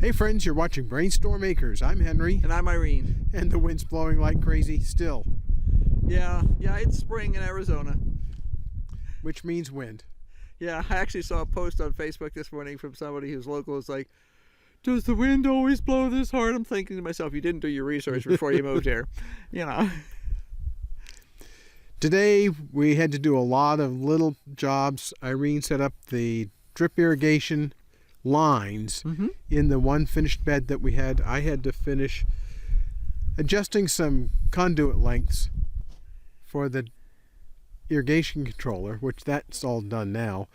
Hey friends, you're watching BrainStormAcres. I'm Henry. And I'm Irene. And the wind's blowing like crazy still. Yeah, it's spring in Arizona. Which means wind. Yeah, I actually saw a post on Facebook this morning from somebody who's local. It's like, does the wind always blow this hard? I'm thinking to myself, you didn't do your research before you moved here. You know. Today we had to do a lot of little jobs. Irene set up the drip irrigation lines in the one finished bed that we had. I had to finish adjusting some conduit lengths for the irrigation controller, which that's all done now.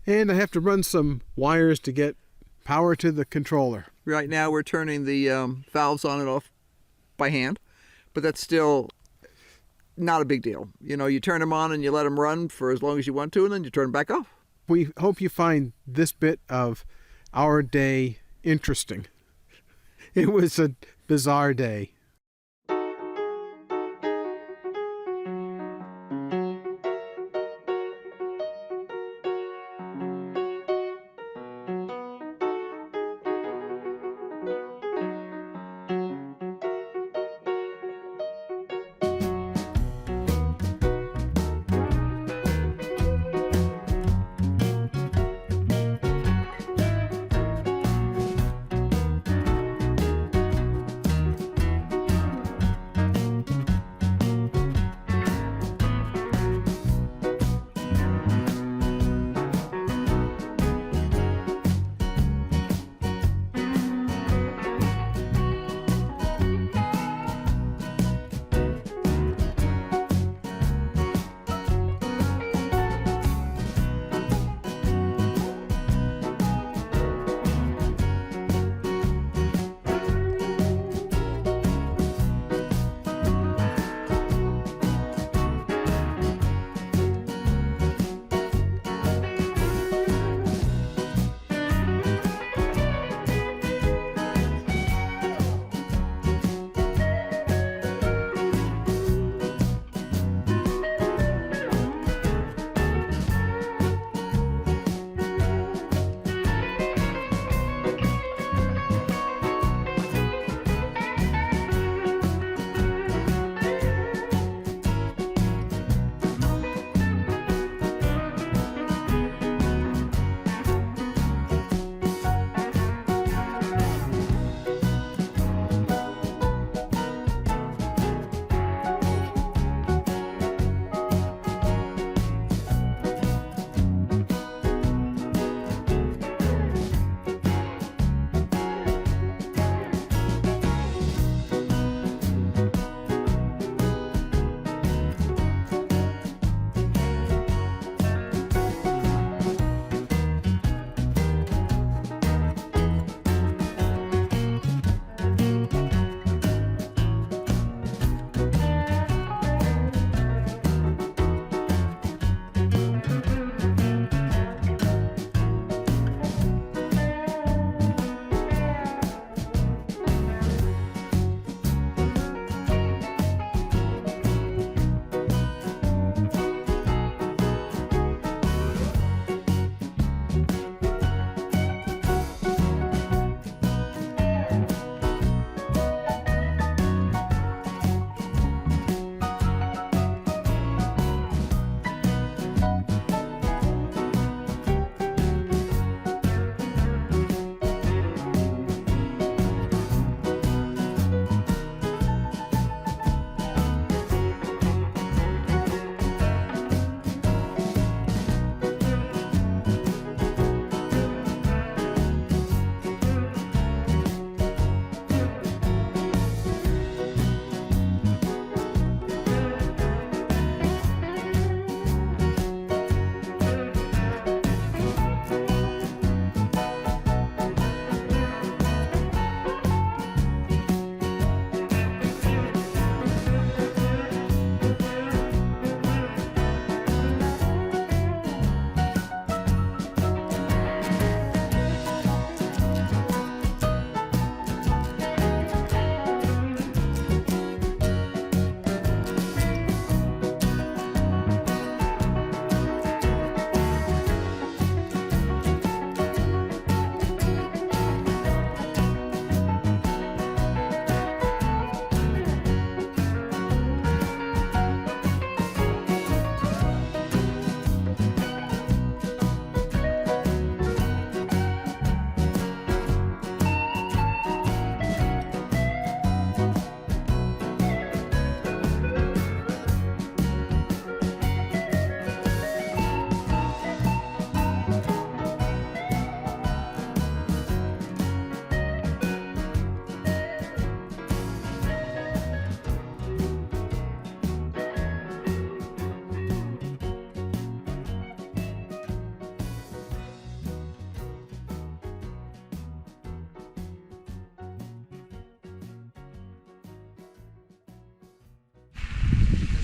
And I have to run some wires to get power to the controller. Right now we're turning the valves on and off by hand, but that's still not a big deal. You know, you turn them on and you let them run for as long as you want to, and then you turn them back off. We hope you find this bit of our day interesting. It was a bizarre day.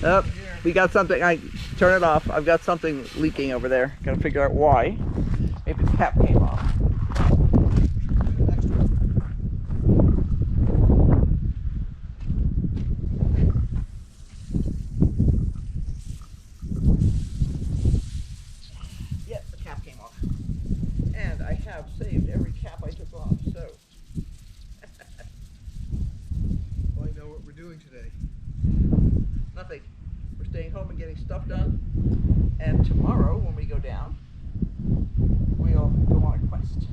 Oh, we got something. I turn it off. I've got something leaking over there. Gotta figure out why. Maybe the cap came off. Yep, the cap came off. And I have saved every cap I took off, so. Well, I know what we're doing today. Nothing. We're staying home and getting stuff done. And tomorrow, when we go down, we'll go on a quest.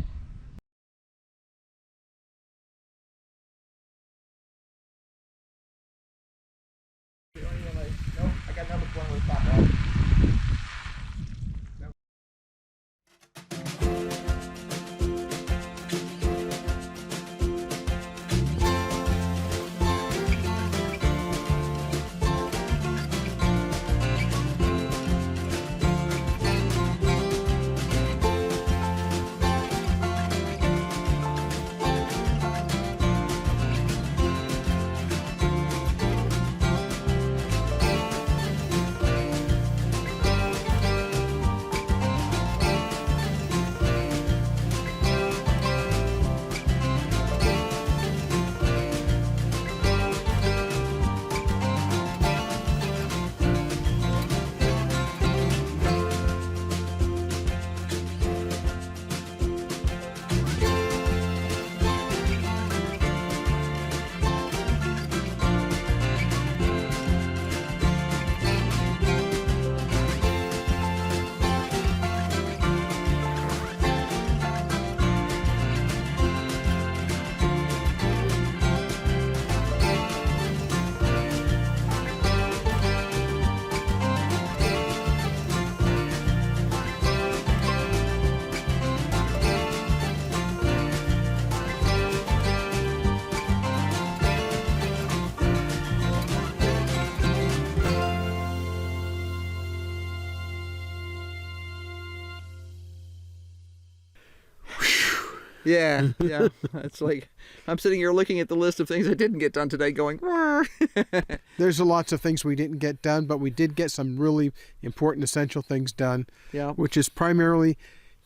Nope, I got another one with top off. Yeah, yeah. It's like I'm sitting here looking at the list of things I didn't get done today going, There's lots of things we didn't get done, but we did get some really important, essential things done. Yeah. Which is primarily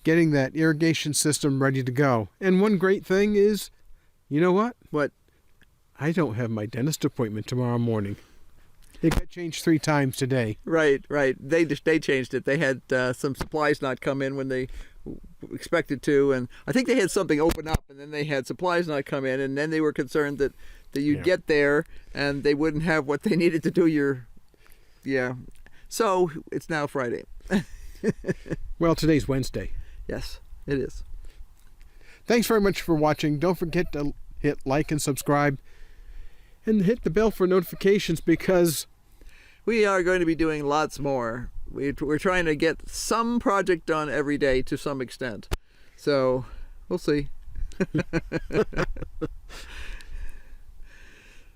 getting that irrigation system ready to go. And one great thing is, you know what? What? I don't have my dentist appointment tomorrow morning. It got changed 3 times today. Right, right. They changed it. They had some supplies not come in when they expected to, and I think they had something open up, and then they had supplies not come in, and then they were concerned that you'd get there and they wouldn't have what they needed to do yeah. So it's now Friday. Well, today's Wednesday. Yes, it is. Thanks very much for watching. Don't forget to hit like and subscribe, and hit the bell for notifications, because we are going to be doing lots more. We're trying to get some project done every day to some extent. So we'll see.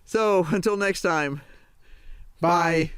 So until next time. Bye.